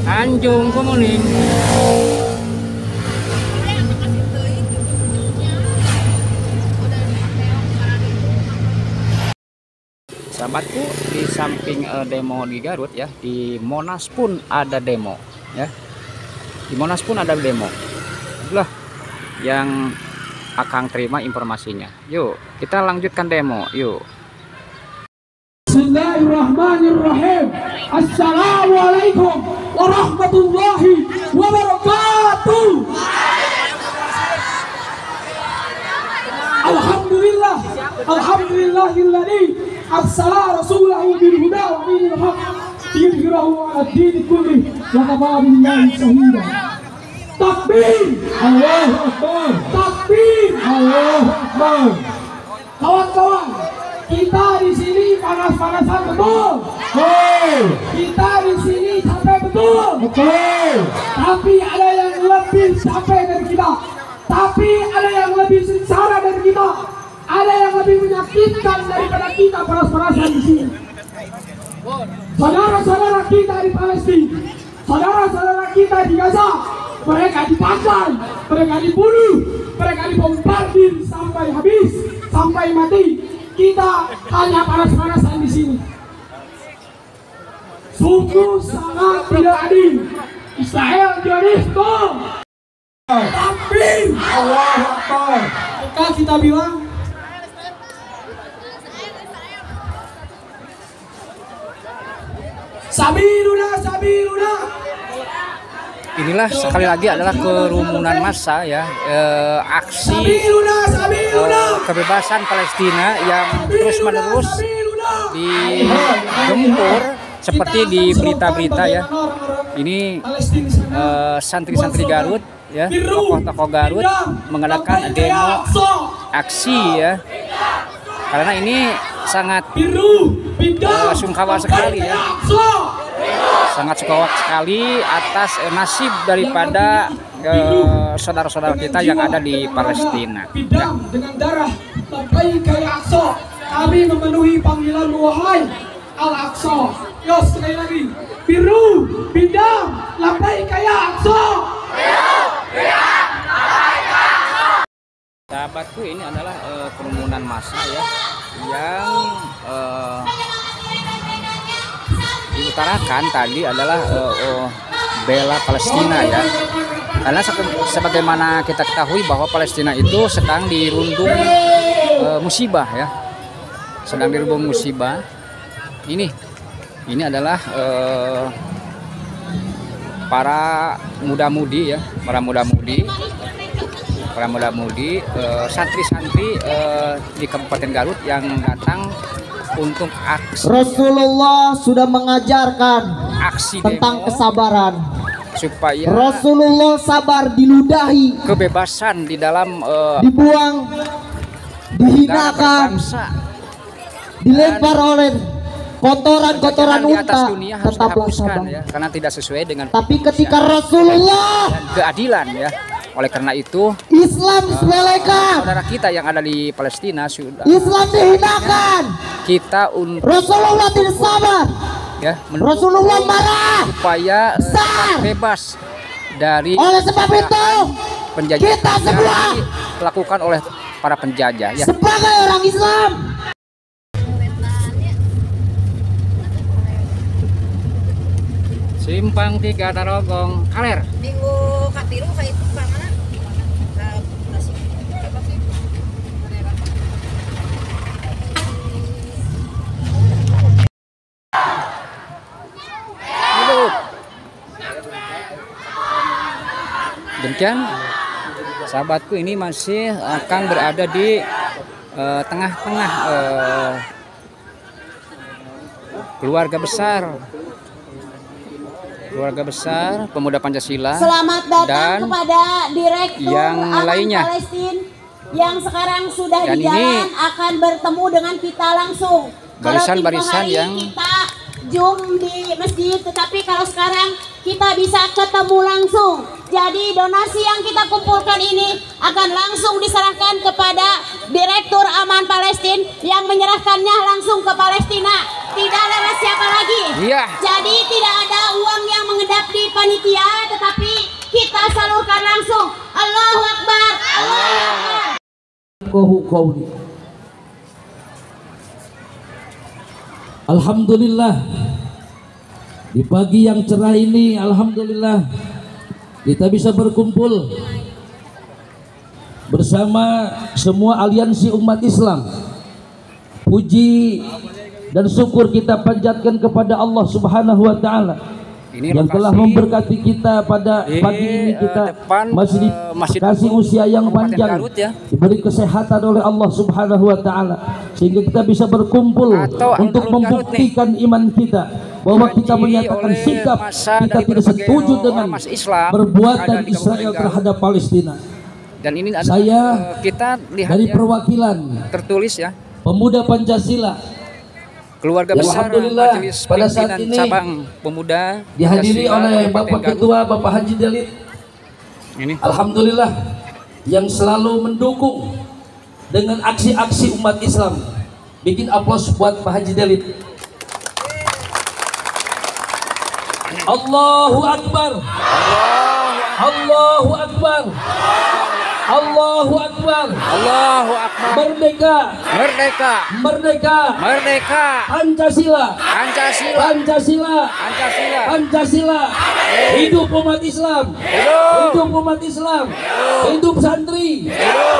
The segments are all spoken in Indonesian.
Tanjung Kemuning. Sahabatku, di samping demo di Garut ya, di Monas pun ada demo ya. Di Monas pun ada demo. Itulah yang Akang terima informasinya. Yuk, kita lanjutkan demo. Yuk. Bismillahirrahmanirrahim. Assalamualaikum warahmatullahi wabarakatuh. Alhamdulillah, alhamdulillahilladzi arsala rasulahu bil huda wa dinil haq liyudhhirahu 'ala ad-din kullihi wa kafa billahi shahida. Takbir, Allahu Akbar. Takbir, Allahu Akbar. Kawan-kawan, kita di sini panas-panasan betul. Kita di sini capek betul. Tapi ada yang lebih capek dari kita. Tapi ada yang lebih sengsara dari kita. Ada yang lebih menyakitkan daripada kita panas-panasan di sini. Saudara-saudara kita di Palestina, saudara-saudara kita di Gaza, mereka dibakar, mereka dibunuh, mereka dibombardir sampai habis, sampai mati. Kita hanya panas-panasan di sini. Sungguh sangat tidak adil. Israel Zionisme. Tapi Allahu Akbar. Maka kita bilang, Sabiruna, Sabiruna. Inilah sekali lagi adalah kerumunan massa ya, aksi kebebasan Palestina yang terus-menerus digempur seperti di berita-berita ya. Ini santri-santri Garut ya, tokoh-tokoh Garut mengadakan demo aksi ya, karena ini sangat sungkawa sekali ya, sangat sungkawa sekali atas nasib daripada saudara-saudara kita yang ada di Palestina ya. Dengan darah kami memenuhi panggilan wahai Al-Aqsa. Yo, sekali lagi, biru bidang labbaik ya Aqsa. Sahabatku, ini adalah kerumunan massa ya yang diutarakan tadi adalah bela Palestina ya, karena sebagaimana kita ketahui bahwa Palestina itu sedang dirundung musibah ya, sedang dirundung musibah. Ini adalah para muda-mudi ya, para muda-mudi santri-santri di Kabupaten Garut yang datang untuk aksi. Rasulullah sudah mengajarkan aksi tentang demo, kesabaran. Supaya Rasulullah sabar diludahi, kebebasan di dalam dibuang, dihinakan, dilempar oleh kotoran-kotoran di atas unta, dunia harus tetaplah dihapuskan sabar ya, karena tidak sesuai dengan Tapi ketika Rasulullah dan keadilan ya. Oleh karena itu Islam disepelekan, saudara kita yang ada di Palestina sudah Islam dihinakan, kita untuk Rasulullah tidak sabar ya Rasulullah marah supaya bebas dari oleh sebab itu penjajah kita semua dilakukan oleh para penjajah ya. sebagai orang Islam Simpang 3 Tarogong Kaler. Minggu katilu ka itu ka mana? Demikian sahabatku, ini masih akan berada di tengah-tengah keluarga besar pemuda Pancasila. Selamat datang dan kepada Direktur yang Aman lainnya. Palestina yang sekarang sudah Dan di ini jalan akan bertemu dengan kita langsung. Barisan-barisan Kalau tempo hari yang kita Zoom di masjid, tetapi kalau sekarang kita bisa ketemu langsung. Jadi donasi yang kita kumpulkan ini akan langsung diserahkan kepada Direktur Aman Palestina yang menyerahkannya langsung ke Palestina. Tidak lewat siapa lagi. Iya. Jadi tidak ada uang yang mengedap di qauli. Alhamdulillah, di pagi yang cerah ini alhamdulillah kita bisa berkumpul bersama semua aliansi umat Islam. Puji dan syukur kita panjatkan kepada Allah Subhanahu wa taala yang telah memberkati kita pada pagi ini. Kita masih dikasih usia yang panjang, diberi kesehatan oleh Allah Subhanahu wa taala sehingga kita bisa berkumpul untuk membuktikan iman kita, bahwa kita menyatakan sikap kita tidak setuju dengan perbuatan Israel terhadap Palestina. Dan ini saya kita lihat dari perwakilan tertulis ya, pemuda Pancasila, keluarga ya, besar alhamdulillah Majelis pada saat Pimpinan ini Cabang Pemuda dihadiri Pancasila oleh Kabupaten Bapak Garut. Ketua Bapak Haji Delid. Ini Alhamdulillah yang selalu mendukung dengan aksi-aksi umat Islam. Bikin aplaus buat Pak Haji Delid. Allahu Akbar. Allahu Akbar. Allahu Akbar. Allahu Akbar. Merdeka. Merdeka. Merdeka. Merdeka. Pancasila. Pancasila. Pancasila. Pancasila. Pancasila. Hidup umat Islam. Hidup umat Islam. Hidup santri.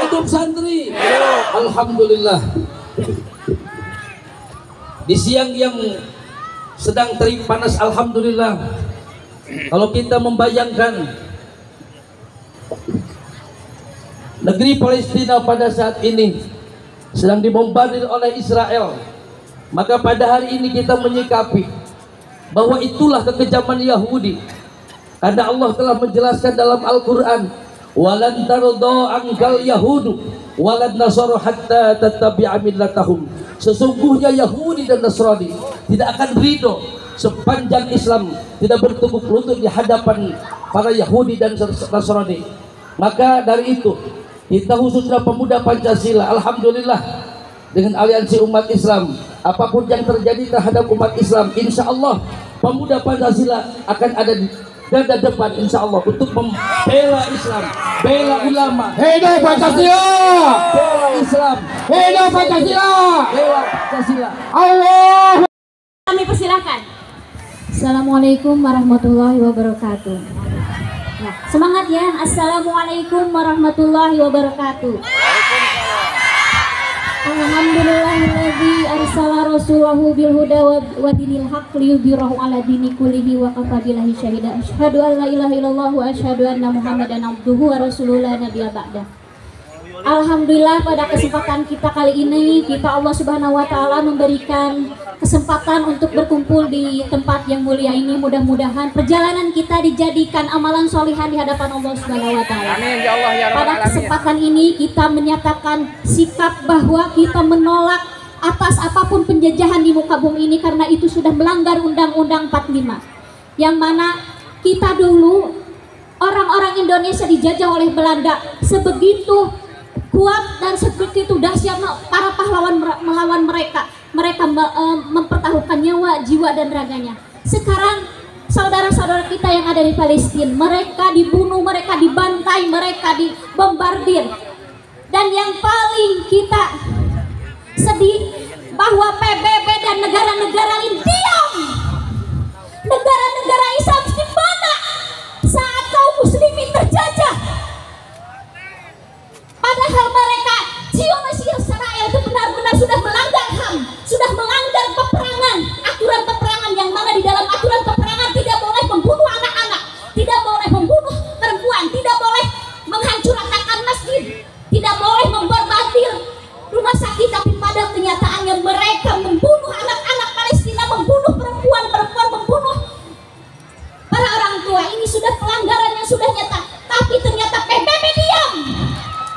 Hidup santri. Alhamdulillah. Di siang yang sedang terik panas, alhamdulillah, kalau kita membayangkan negeri Palestina pada saat ini sedang dibombardir oleh Israel, maka pada hari ini kita menyikapi bahwa itulah kekejaman Yahudi. Karena Allah telah menjelaskan dalam Al-Quran, walan tarda angkal yahudu walan nasaru hatta tattabi'a millatahum. Sesungguhnya Yahudi dan Nasrani tidak akan ridho sepanjang Islam tidak bertekuk lutut di hadapan para Yahudi dan Nasrani. Maka dari itu kita khususnya pemuda Pancasila, alhamdulillah, dengan aliansi umat Islam, apapun yang terjadi terhadap umat Islam, insya Allah pemuda Pancasila akan ada di garda depan, insya Allah, untuk membela Islam, bela ulama. Hidup Pancasila! Bela Islam, Hidup Pancasila! bela Pancasila. Allah! Kami persilakan. Assalamualaikum warahmatullahi wabarakatuh. Nah, semangat ya. Assalamualaikum warahmatullahi wabarakatuh. Alhamdulillahilladzi arsala rasulahu bil huda wa dinil haqq liyudhhirahu ala dini kullihi wa kafa billahi syahida. Asyhadu an la ilaha illallah wa asyhadu anna Muhammadan abduhu wa rasuluhu la nabiyya ba'da. Alhamdulillah, pada kesempatan kita kali ini kita Allah Subhanahu wa taala memberikan kesempatan untuk berkumpul di tempat yang mulia ini. Mudah-mudahan perjalanan kita dijadikan amalan solihan di hadapan Allah Subhanahu wa taala. Amin ya Allah ya Rabbal Pada Alamin. kesempatan ini kita menyatakan sikap bahwa kita menolak atas apapun penjajahan di muka bumi ini, karena itu sudah melanggar Undang-Undang 45, yang mana kita dulu orang-orang Indonesia dijajah oleh Belanda. Sebegitu kuat dan sebegitu dahsyat para pahlawan melawan mereka. Mereka mempertaruhkan nyawa, jiwa dan raganya. Sekarang saudara-saudara kita yang ada di Palestina, mereka dibunuh, mereka dibantai, mereka dibombardir. Dan yang paling kita sedih bahwa PBB dan negara-negara lain diam. Negara-negara Islam di mana saat kaum muslimin terjajah? Padahal mereka Zionis Israel itu benar-benar sudah melanggar HAM, sudah melanggar peperangan, aturan peperangan, yang mana di dalam aturan peperangan tidak boleh membunuh anak-anak, tidak boleh membunuh perempuan, tidak boleh menghancurkan masjid, tidak boleh memborbardir rumah sakit. Tapi pada kenyataannya mereka membunuh anak-anak Palestina, membunuh perempuan-perempuan, membunuh para orang tua. Ini sudah pelanggaran yang sudah nyata. Tapi ternyata PBB diam.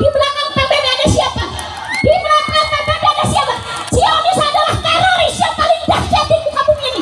Di belakang PBB ada siapa? Di belakang PBB ada siapa? Zionis adalah teroris yang paling dahsyat di muka bumi ini.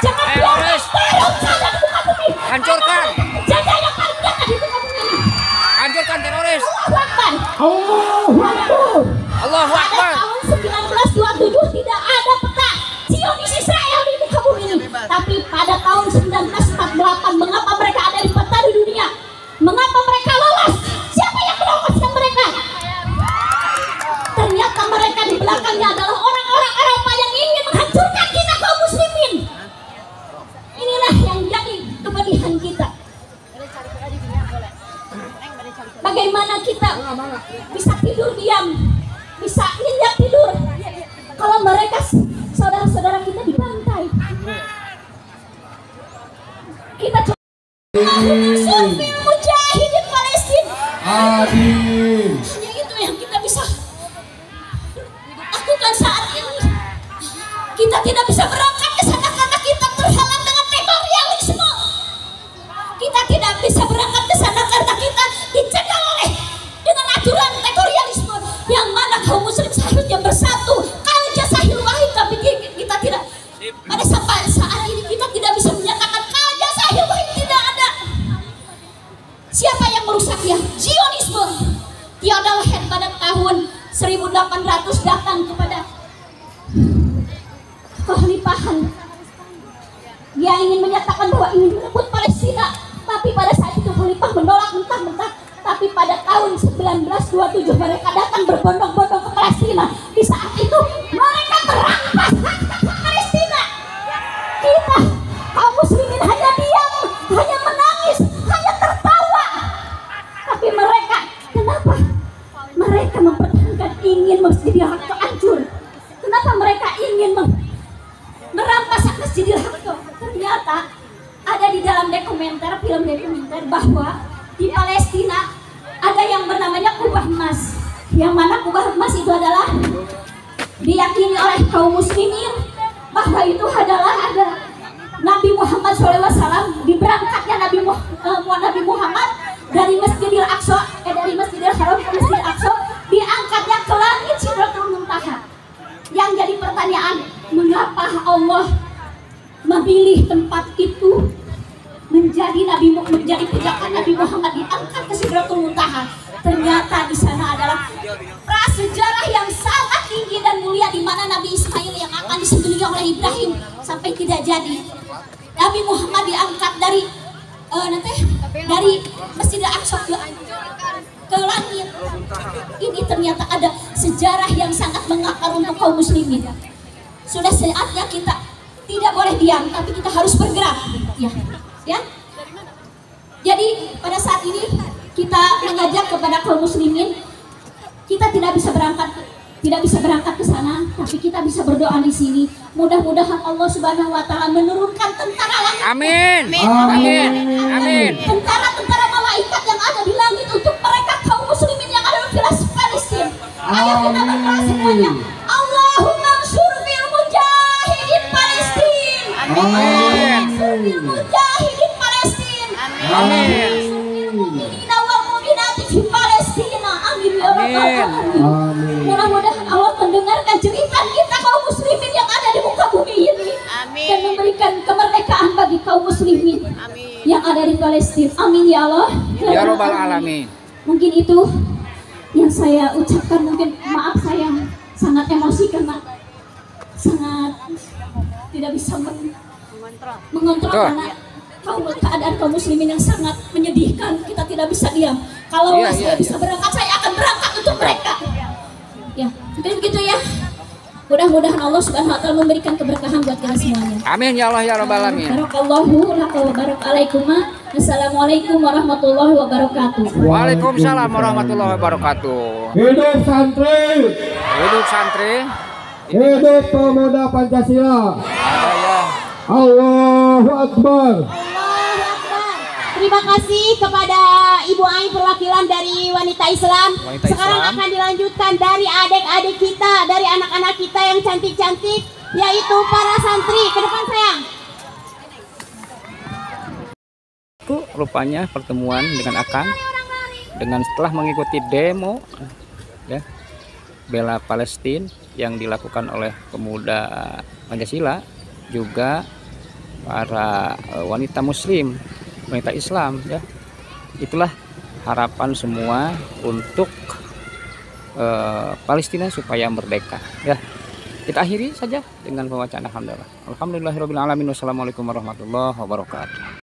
Jangan biarkan teror ada di muka bumi. Hancurkan. Jajah yang paling jahat di muka bumi ini. Hancurkan teroris. Allahu Akbar. Allahu Akbar! Allahu Pada Akbar. tahun 1927 tidak ada peta Zionis Israel di muka bumi ini. Tapi pada tahun 1948 mengapa mereka ada di peta di dunia? Mengapa mereka lolos? Siapa yang meloloskan mereka? bagaimana kita bisa tidur diam, bisa nyenyak tidur kalau mereka saudara-saudara kita dibantai. Kita surfil mujahidin Palestina. Adil. Hanya itu yang kita bisa lakukan saat ini. Kita tidak bisa berangkat ke sana karena kita terhalang dengan teritorialisme. Kita tidak bisa berangkat ke sana karena kita dicekal oleh dengan aturan teritorialisme yang mana kaum muslim seharusnya bersatu. Kal jasahil wahid, tapi kita tidak. Pada sampai saat ini kita tidak bisa menyatakan kal jasahil wahid, tidak ada. Siapa yang merusaknya? Zionisme. Tiada lahir pada tahun 1800 datang kepada kekhalifahan. Dia ingin menyatakan bahwa ingin merebut Palestina, tapi pada saat itu khalifah menolak mentah-mentah. Tapi pada tahun 1927 mereka datang berbondong-bondong ke Palestina. Di saat itu mereka merampas hak Palestina. Kita kaum muslimin hanya diam, hanya menangis, hanya tertawa. Tapi mereka, kenapa? Mereka mempertahankan ingin Masjidil Aqsa hancur. Kenapa mereka ingin merampas hak Masjidil Aqsa? Ternyata ada di dalam film dokumenter bahwa di Palestina ada yang bernamanya kubah emas, yang mana kubah emas itu adalah diyakini oleh kaum muslimin bahwa itu adalah ada Nabi Muhammad SAW, diberangkatnya Nabi Muhammad dari Masjidil Aqsa, dari Masjidil Haram ke Masjidil Aqsa, diangkatnya ke langit Sidratul Muntaha. Yang jadi pertanyaan, mengapa Allah memilih tempat itu menjadi pijakan Nabi Muhammad diangkat ke Sidratul Muntaha? Ternyata di sana adalah prasejarah yang sangat tinggi dan mulia, di mana Nabi Ismail yang akan disembelih oleh Ibrahim sampai tidak jadi. Nabi Muhammad diangkat dari Masjidil Aqsa ke langit. Ini ternyata ada sejarah yang sangat mengakar untuk kaum muslimin. Sudah saatnya kita tidak boleh diam, tapi kita harus bergerak. Ya. Jadi pada saat ini kita mengajak kepada kaum muslimin, kita tidak bisa berangkat ke sana, tapi kita bisa berdoa di sini. Mudah-mudahan Allah Subhanahu wa taala menurunkan tentara langit. Amin. Amin. Amin. Tentara malaikat yang ada di langit untuk mereka kaum muslimin yang ada di Palestina. Ayo kita berdoa semuanya. Allahumma ansur fil mujahidin Palestina. Amin. Mujahidin Palestina. Amin. Mu'minina wal mu'minati fi Palestina. Amin ya rabbal alamin. Amin. Mudah-mudahan Allah mendengarkan cerita kita kaum muslimin yang ada di muka bumi ini. Amin. Dan memberikan kemerdekaan bagi kaum muslimin yang ada di Palestina. Amin ya Allah. Ya Rabbal Alamin. Mungkin itu yang saya ucapkan. Mungkin maaf saya sangat emosi karena sangat tidak bisa mengontrol karena keadaan kaum muslimin yang sangat menyedihkan. Kita tidak bisa diam. Kalau saya bisa berangkat, saya akan berangkat untuk mereka. Ya, mungkin begitu ya. Mudah-mudahan Allah Subhanahu wa taala memberikan keberkahan buat kita semuanya. Amin ya Allah ya Rabbal Alamin. Barakallahu laka wa barakalakum. Assalamualaikum warahmatullahi wabarakatuh. Waalaikumsalam warahmatullahi wabarakatuh. Hidup santri. Hidup santri. Hidup pemuda Pancasila. Ada ya. Allahu Akbar. Terima kasih kepada Ibu Ai perwakilan dari Wanita Islam. Sekarang akan dilanjutkan dari adik-adik kita, dari anak-anak kita yang cantik-cantik, yaitu para santri. Ke depan sayang. Rupanya pertemuan dengan Akang dengan setelah mengikuti demo ya bela Palestina yang dilakukan oleh pemuda Pancasila, juga para wanita muslim, wanita Islam ya. Itulah harapan semua untuk Palestina supaya merdeka ya. Kita akhiri saja dengan pembacaan alhamdulillah. Alhamdulillahirabbil alamin. Wassalamualaikum warahmatullahi wabarakatuh.